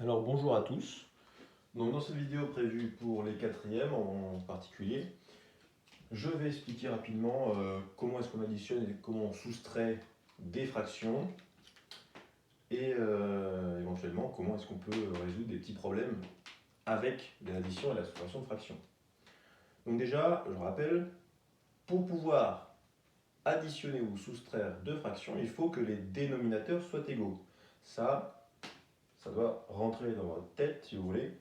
Alors bonjour à tous. Donc dans cette vidéo prévue pour les quatrièmes en particulier, je vais expliquer rapidement comment est-ce qu'on additionne et comment on soustrait des fractions et éventuellement comment est-ce qu'on peut résoudre des petits problèmes avec l'addition et la soustraction de fractions. Donc déjà, je rappelle, pour pouvoir additionner ou soustraire deux fractions, il faut que les dénominateurs soient égaux. Ça doit rentrer dans votre tête si vous voulez,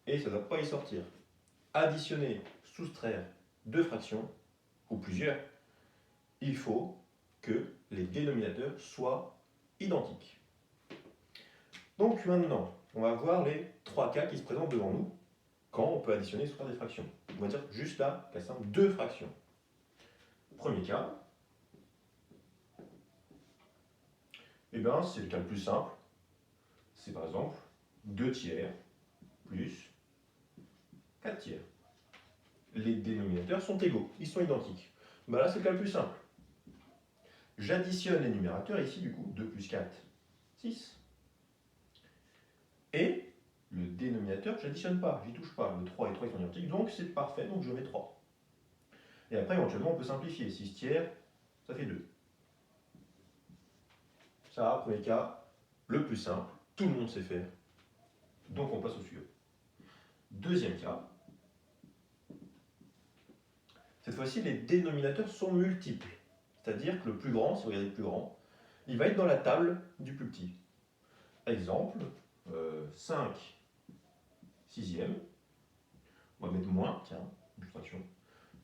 et ça ne doit pas y sortir. Additionner, soustraire deux fractions, ou plusieurs, il faut que les dénominateurs soient identiques. Donc maintenant, on va voir les trois cas qui se présentent devant nous quand on peut additionner et soustraire des fractions. On va dire juste là, cas simple, deux fractions. Premier cas, c'est le cas le plus simple. C'est par exemple 2 tiers plus 4 tiers. Les dénominateurs sont égaux, ils sont identiques. Là, c'est le cas le plus simple. J'additionne les numérateurs ici, du coup, 2 plus 4, 6. Et le dénominateur, je n'additionne pas, j'y touche pas. Le 3 et 3 ils sont identiques, donc c'est parfait, donc je mets 3. Et après, éventuellement, on peut simplifier. 6 tiers, ça fait 2. Ça, premier cas, le plus simple, tout le monde sait faire. Donc on passe au suivant. Deuxième cas, cette fois-ci, les dénominateurs sont multiples. C'est-à-dire que le plus grand, si vous regardez le plus grand, il va être dans la table du plus petit. Exemple, 5 sixième, on va mettre moins, tiens, une fraction,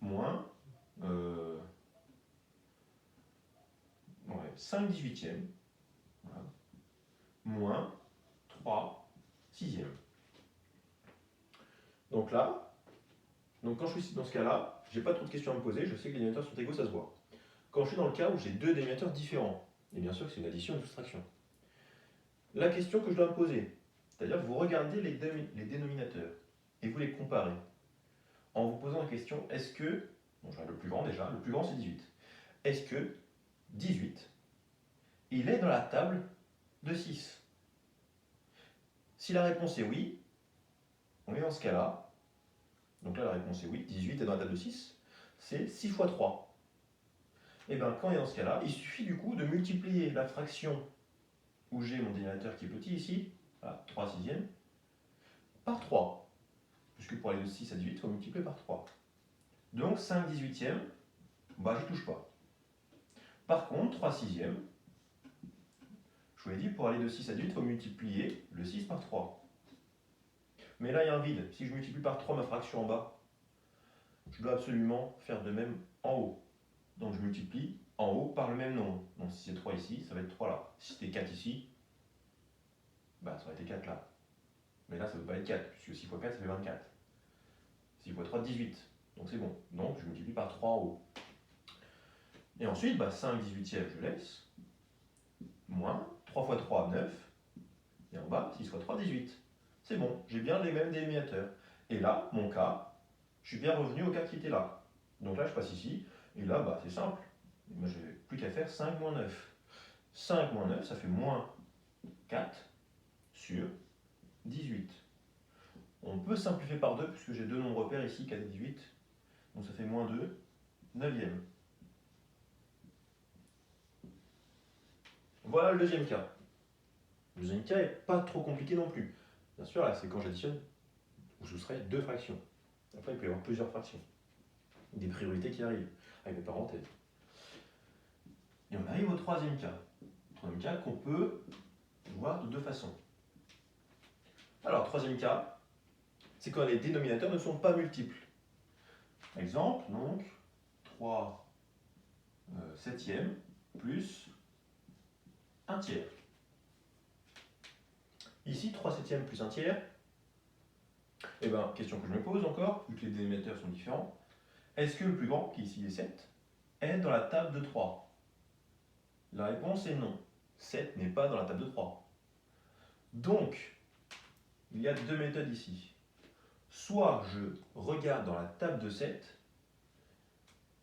moins 5 dix-huitièmes, voilà, moins 3 sixièmes. Donc là, quand je suis dans ce cas-là, je n'ai pas trop de questions à me poser, je sais que les dénominateurs sont égaux, ça se voit. Quand je suis dans le cas où j'ai deux dénominateurs différents, et bien sûr que c'est une addition et une soustraction, la question que je dois me poser, c'est-à-dire que vous regardez les dénominateurs et vous les comparez en vous posant la question, est-ce que, bon je regarde le plus grand déjà, le plus grand c'est 18, est-ce que 18, il est dans la table de 6? Si la réponse est oui, on est dans ce cas-là. Donc là, la réponse est oui, 18 est dans la table de 6. C'est 6 fois 3. Et bien, quand on est dans ce cas-là, il suffit du coup de multiplier la fraction où j'ai mon dénominateur qui est petit ici, voilà, 3 sixièmes, par 3. Puisque pour aller de 6 à 18, il faut multiplier par 3. Donc 5 dix-huitièmes, j'y touche pas. Par contre, 3 sixièmes, je vous l'ai dit, pour aller de 6 à 18, il faut multiplier le 6 par 3. Mais là, il y a un vide. Si je multiplie par 3 ma fraction en bas, je dois absolument faire de même en haut. Donc je multiplie en haut par le même nombre. Donc si c'est 3 ici, ça va être 3 là. Si c'était 4 ici, ça aurait été 4 là. Mais là, ça ne peut pas être 4, puisque 6 fois 4, ça fait 24. 6 fois 3, 18. Donc c'est bon. Donc je multiplie par 3 en haut. Et ensuite, 5 dix-huitièmes, je laisse. Moins 3 fois 3, 9. Et en bas, 6 fois 3, 18. C'est bon, j'ai bien les mêmes dénominateurs. Et là, mon cas, je suis bien revenu au cas qui était là. Donc là, je passe ici. Et là, c'est simple. Moi, je n'ai plus qu'à faire 5 moins 9. 5 moins 9, ça fait moins 4 sur 18. On peut simplifier par 2 puisque j'ai deux nombres pairs ici, 4 et 18. Donc ça fait moins 2, 9e. Voilà le deuxième cas. Le deuxième cas n'est pas trop compliqué non plus. Bien sûr, là, c'est quand j'additionne ou soustrais deux fractions. Après, il peut y avoir plusieurs fractions. Des priorités qui arrivent, avec des parenthèses. Et on arrive au troisième cas. Le troisième cas qu'on peut voir de deux façons. Alors, troisième cas, c'est quand les dénominateurs ne sont pas multiples. Exemple, donc, 3 septièmes plus 1 tiers. Ici, 3 septièmes plus 1 tiers. Question que je me pose encore, vu que les dénominateurs sont différents. Est-ce que le plus grand, qui ici est 7, est dans la table de 3? La réponse est non. 7 n'est pas dans la table de 3. Donc, il y a deux méthodes ici. Soit je regarde dans la table de 7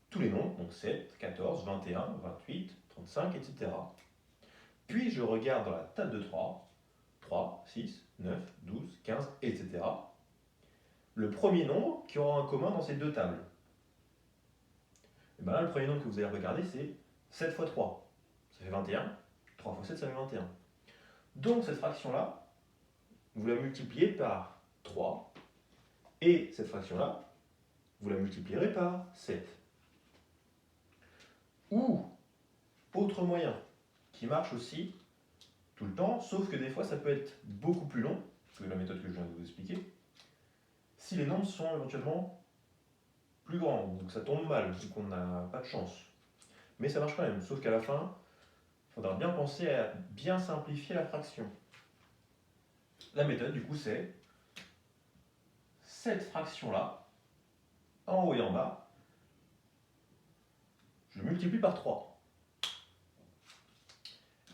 tous les nombres, donc 7, 14, 21, 28, 35, etc. Puis je regarde dans la table de 3, 3, 6, 9, 12, 15, etc. Le premier nombre qui aura un commun dans ces deux tables. Et bien là, le premier nombre que vous allez regarder, c'est 7 fois 3. Ça fait 21. 3 fois 7, ça fait 21. Donc cette fraction-là, vous la multipliez par 3. Et cette fraction-là, vous la multiplierez par 7. Ou, autre moyen, qui marche aussi tout le temps, sauf que des fois ça peut être beaucoup plus long, que la méthode que je viens de vous expliquer, si les nombres sont éventuellement plus grands, ou que ça tombe mal, ou qu'on n'a pas de chance. Mais ça marche quand même, sauf qu'à la fin, il faudra bien penser à bien simplifier la fraction. La méthode, du coup, c'est cette fraction-là, en haut et en bas, je multiplie par 3.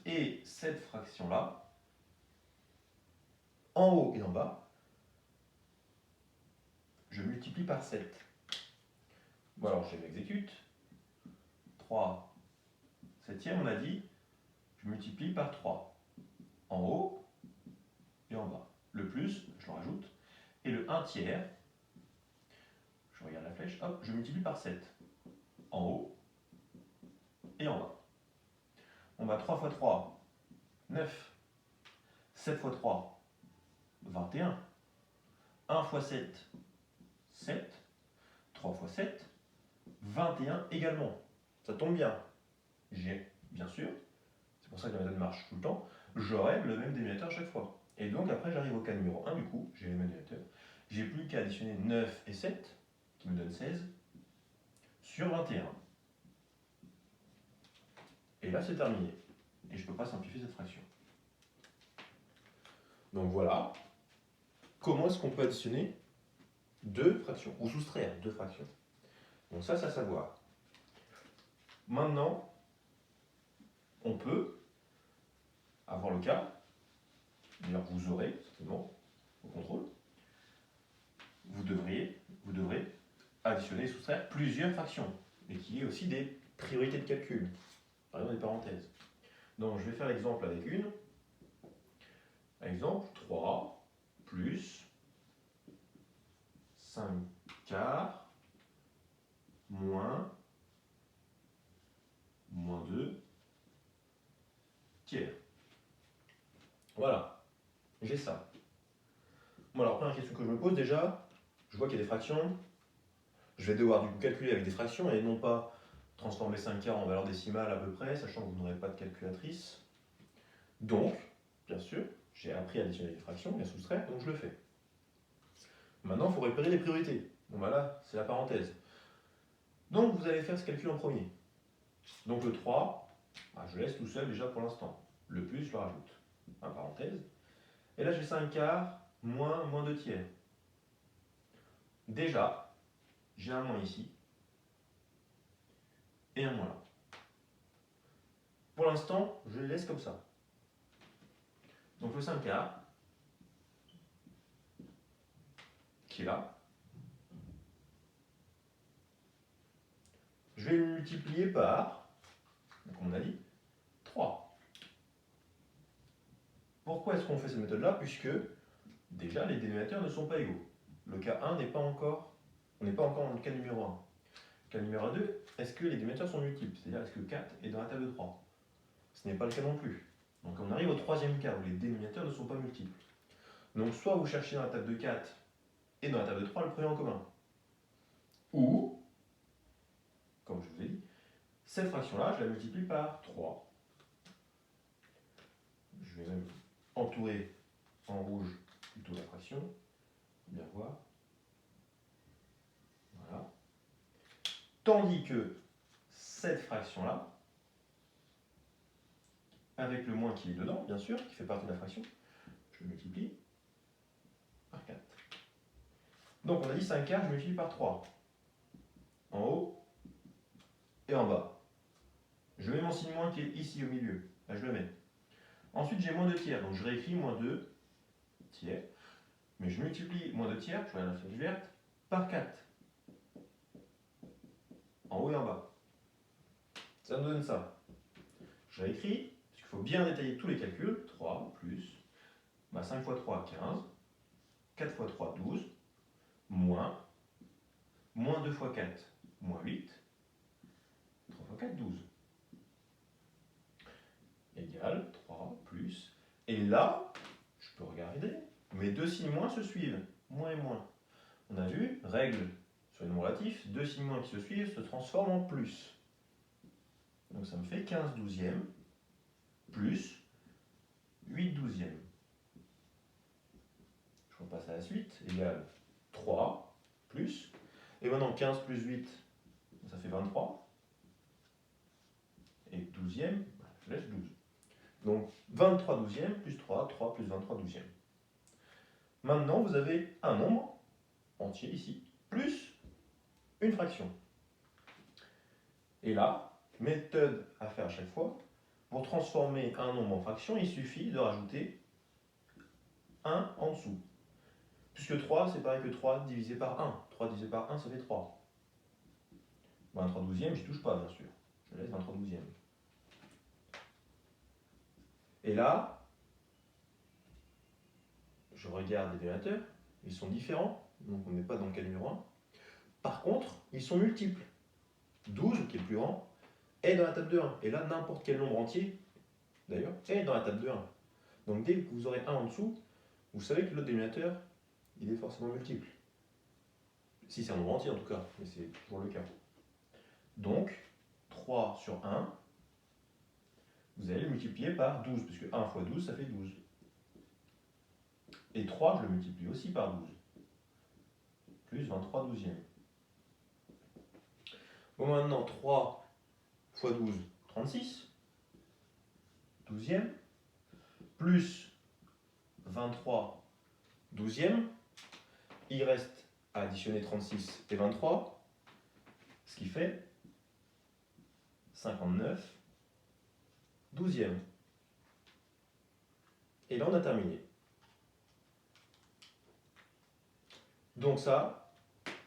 Et cette fraction-là, en haut et en bas, je multiplie par 7. Bon alors, je m'exécute. 3 septième, on a dit, je multiplie par 3. En haut et en bas. Le plus, je le rajoute. Et le 1 tiers, je regarde la flèche, hop, je multiplie par 7. En haut et en bas. On va 3 fois 3, 9. 7 fois 3, 21. 1 fois 7, 7. 3 fois 7, 21 également. Ça tombe bien. J'ai, bien sûr, c'est pour ça que la méthode marche tout le temps, j'aurai le même dénominateur à chaque fois. Et donc après j'arrive au cas numéro 1 du coup, j'ai le même dénominateur. J'ai plus qu'à additionner 9 et 7, qui me donne 16, sur 21. Et là c'est terminé. Et je ne peux pas simplifier cette fraction. Donc voilà, comment est-ce qu'on peut additionner deux fractions, ou soustraire deux fractions. Donc ça, c'est à savoir. Maintenant, on peut avoir le cas, d'ailleurs vous aurez certainement au contrôle, vous devrez additionner et soustraire plusieurs fractions, et qu'il y ait aussi des priorités de calcul, par exemple des parenthèses. Donc je vais faire l'exemple avec une. Exemple 3 plus 5 quarts moins 2 tiers. Voilà, j'ai ça. Bon alors, première question que je me pose déjà, je vois qu'il y a des fractions. Je vais devoir du coup calculer avec des fractions et non pas transformer 5 quarts en valeur décimale à peu près, sachant que vous n'aurez pas de calculatrice. Donc, bien sûr, j'ai appris à additionner les fractions et à soustraire, donc je le fais. Maintenant, il faut repérer les priorités. Bon bah là, c'est la parenthèse. Donc vous allez faire ce calcul en premier. Donc le 3, bah, je laisse tout seul déjà pour l'instant. Le plus, je le rajoute. En parenthèse. Et là, j'ai 5 quarts moins 2 tiers. Déjà, j'ai un moins ici et un moins là. Pour l'instant, je les laisse comme ça. Donc le 5 quarts, qui est là, je vais le multiplier par, comme on a dit, 3. Pourquoi est-ce qu'on fait cette méthode-là? Puisque, déjà, les dénominateurs ne sont pas égaux. Le cas 1 n'est pas encore, on n'est pas encore dans le cas numéro 1. Cas numéro 2, est-ce que les dénominateurs sont multiples? C'est-à-dire, est-ce que 4 est dans la table de 3? Ce n'est pas le cas non plus. Donc on arrive au troisième cas où les dénominateurs ne sont pas multiples. Donc soit vous cherchez dans la table de 4 et dans la table de 3 le premier en commun. Ou, comme je vous ai dit, cette fraction-là, je la multiplie par 3. Je vais même entourer en rouge plutôt la fraction. Bien voir. Voilà. Tandis que cette fraction-là, avec le moins qui est dedans, bien sûr, qui fait partie de la fraction, je le multiplie par 4. Donc on a dit 5 quarts, je multiplie par 3. En haut et en bas. Je mets mon signe moins qui est ici au milieu. Là, je le mets. Ensuite, j'ai moins 2 tiers. Donc je réécris moins 2 tiers. Mais je multiplie moins 2 tiers, je regarde la flèche verte, par 4. En haut et en bas. Ça nous donne ça. Je réécris, parce qu'il faut bien détailler tous les calculs. 3 plus 5 fois 3, 15. 4 fois 3, 12. Moins 2 fois 4, moins 8. 3 fois 4, 12. Égale 3 plus. Et là, je peux regarder, mes deux signes moins se suivent. Moins et moins. On a vu, règle sur les nombres relatifs, deux signes moins qui se suivent se transforment en plus. Donc ça me fait 15 douzièmes plus 8 douzièmes. Je repasse à la suite, égale 3 plus. Et maintenant 15 plus 8, ça fait 23. Et douzième, je laisse 12. Donc 23 douzièmes plus 3, 3 plus 23 douzièmes. Maintenant, vous avez un nombre entier ici, plus une fraction. Et là, méthode à faire à chaque fois, pour transformer un nombre en fraction, il suffit de rajouter 1 en dessous. Puisque 3, c'est pareil que 3 divisé par 1. 3 divisé par 1, ça fait 3. 23 douzièmes, je n'y touche pas, bien sûr. Je laisse 23 douzièmes. Et là, je regarde les dénominateurs, ils sont différents, donc on n'est pas dans le cas numéro 1. Par contre, ils sont multiples. 12, qui est le plus grand, est dans la table de 1. Et là, n'importe quel nombre entier, d'ailleurs, est dans la table de 1. Donc dès que vous aurez 1 en dessous, vous savez que l'autre dénominateur, il est forcément multiple. Si c'est un nombre entier en tout cas, mais c'est toujours le cas. Donc, 3 sur 1, vous allez le multiplier par 12, puisque 1 fois 12, ça fait 12. Et 3, je le multiplie aussi par 12, plus 23 douzièmes. Bon, maintenant, 3 fois 12, 36, douzième, plus 23 douzième, il reste à additionner 36 et 23, ce qui fait 59 douzième. Et là, on a terminé. Donc ça,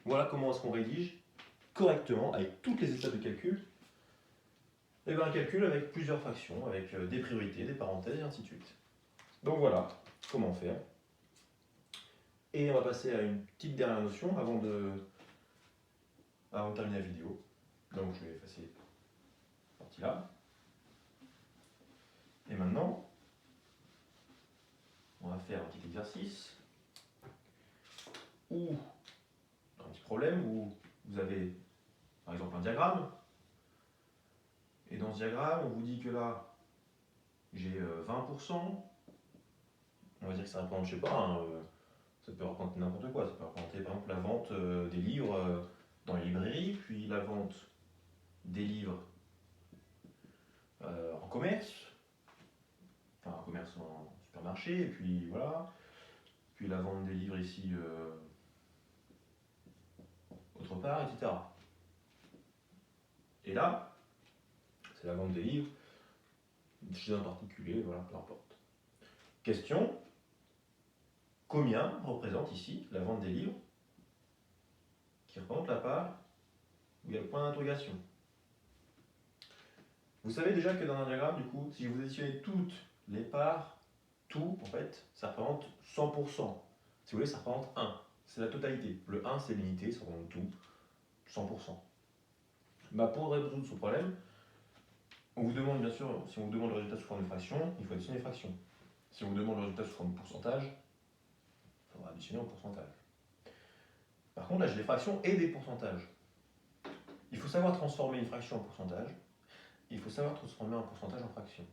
voilà comment est-ce qu'on rédige correctement, avec toutes les étapes de calcul, et bien un calcul avec plusieurs fractions, avec des priorités, des parenthèses, et ainsi de suite. Donc voilà comment faire. Et on va passer à une petite dernière notion avant de terminer la vidéo. Donc je vais effacer cette partie-là. Et maintenant, on va faire un petit exercice où, un petit problème où vous avez par exemple un diagramme. Et dans ce diagramme, on vous dit que là, j'ai 20%. On va dire que ça représente, je sais pas, hein, ça peut représenter n'importe quoi. Ça peut représenter par exemple la vente des livres dans les librairies, puis la vente des livres en commerce, enfin en commerce en supermarché, et puis voilà. Puis la vente des livres ici autre part, etc. Et là, c'est la vente des livres chez un particulier, voilà, peu importe. Question, combien représente ici la vente des livres qui représente la part où il y a le point d'interrogation? Vous savez déjà que dans un diagramme, du coup, si vous additionnez toutes les parts, tout, en fait, ça représente 100%. Si vous voulez, ça représente 1. C'est la totalité. Le 1, c'est l'unité, ça représente tout, 100%. Bah, pour résoudre ce problème, on vous demande, bien sûr, si on vous demande le résultat sous forme de fraction, il faut additionner les fractions. Si on vous demande le résultat sous forme de pourcentage, il faudra additionner en pourcentage. Par contre, là, j'ai des fractions et des pourcentages. Il faut savoir transformer une fraction en pourcentage. Il faut savoir transformer un pourcentage en fraction.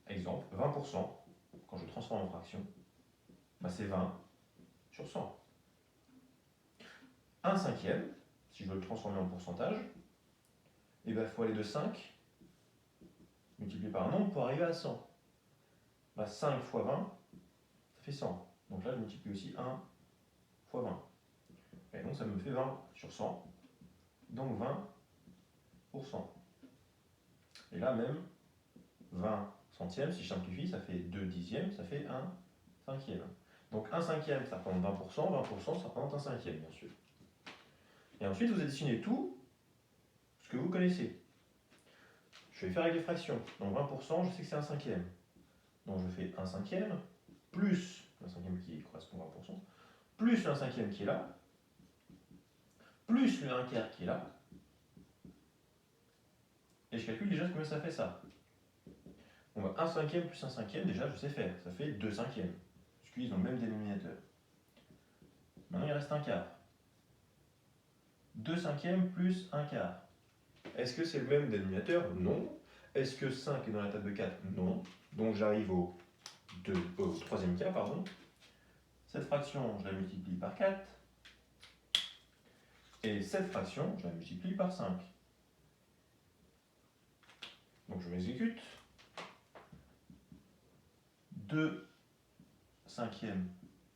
Exemple, 20%, quand je transforme en fraction, bah c'est 20 sur 100. 1 cinquième, si je veux le transformer en pourcentage, il faut aller de 5 multiplié par un nombre pour arriver à 100. Bah 5 fois 20, ça fait 100. Donc là, je multiplie aussi 1 fois 20. Et donc ça me fait 20 sur 100, donc 20%. Et là même, 20 centièmes, si je simplifie, ça fait 2 dixièmes, ça fait 1 cinquième. Donc 1 cinquième, ça représente 20%, 20%, ça représente 1 cinquième, bien sûr. Et ensuite, vous additionnez tout ce que vous connaissez. Je vais faire avec les fractions. Donc 20%, je sais que c'est 1 cinquième. Donc je fais 1 cinquième, plus un cinquième qui correspond à 20%, plus un cinquième qui est là, plus le 1 quart qui est là, et je calcule déjà combien ça fait ça. Bon, bah, 1 cinquième plus 1 cinquième, déjà je sais faire, ça fait 2 cinquièmes, puisqu'ils ont le même dénominateur. Maintenant il reste 1 quart. 2 cinquièmes plus 1 quart. Est-ce que c'est le même dénominateur? Non. Est-ce que 5 est dans la table de 4? Non. Donc j'arrive au troisième cas, pardon. Cette fraction, je la multiplie par 4. Et cette fraction, je la multiplie par 5. Donc je m'exécute. 2 cinquièmes,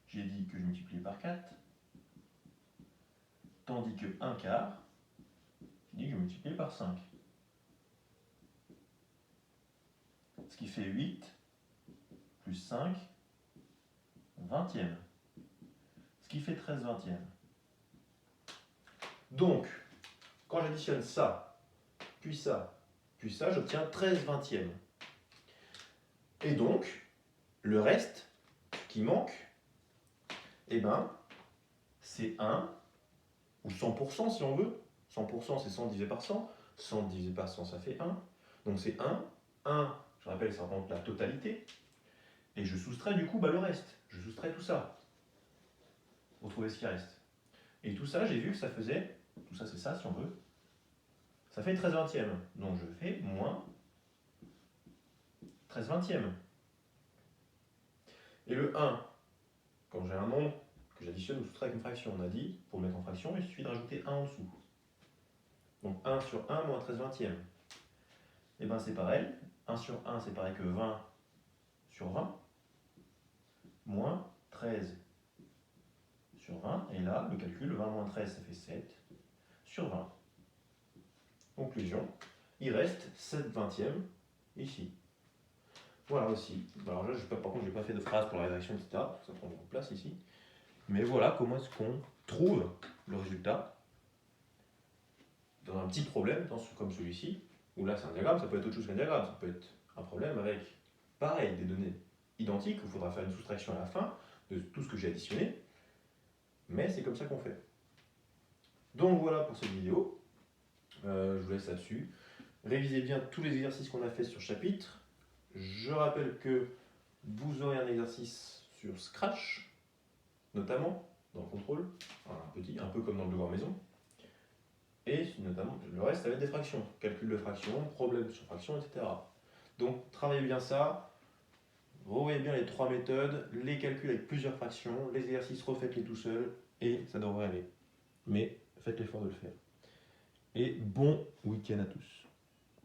j'ai dit que je multipliais par 4. Tandis que 1 quart, j'ai dit que je multipliais par 5. Ce qui fait 8 plus 5 vingtième. Ce qui fait 13 vingtièmes. Donc, quand j'additionne ça, puis ça, puis ça, j'obtiens 13 vingtièmes. Et donc, le reste qui manque, eh ben, c'est 1, ou 100% si on veut. 100% c'est 100 divisé par 100. 100 divisé par 100, ça fait 1. Donc c'est 1. 1, je rappelle, ça représente la totalité. Et je soustrais du coup le reste. Je soustrais tout ça. Pour trouver ce qui reste. Et tout ça, j'ai vu que ça faisait, tout ça c'est ça si on veut, ça fait 13 vingtièmes. Donc je fais moins 13 vingtièmes. Et le 1, quand j'ai un nombre que j'additionne ou soustrais avec une fraction, on a dit, pour le mettre en fraction, il suffit de rajouter 1 en dessous. Donc 1 sur 1 moins 13 vingtièmes. Et bien c'est pareil, 1 sur 1 c'est pareil que 20 sur 20, moins 13 sur 20, et là, le calcul, 20 moins 13, ça fait 7 sur 20. Conclusion, il reste 7 vingtièmes ici. Voilà aussi. Alors là, par contre, je n'ai pas fait de phrase pour la rédaction, etc. Ça prend beaucoup de place ici. Mais voilà comment est-ce qu'on trouve le résultat dans un petit problème comme celui-ci, où là c'est un diagramme, ça peut être autre chose qu'un diagramme, ça peut être un problème avec, pareil, des données identiques, où il faudra faire une soustraction à la fin de tout ce que j'ai additionné, mais c'est comme ça qu'on fait. Donc voilà pour cette vidéo, je vous laisse là-dessus. Révisez bien tous les exercices qu'on a fait sur chapitre. Je rappelle que vous aurez un exercice sur Scratch, notamment, dans le contrôle, un peu comme dans le devoir maison. Et notamment, le reste, ça va être des fractions. Calcul de fractions, problème sur fractions, etc. Donc, travaillez bien ça. Revoyez bien les 3 méthodes, les calculs avec plusieurs fractions, les exercices, refaites-les tout seul, et ça devrait aller. Mais faites l'effort de le faire. Et bon week-end à tous.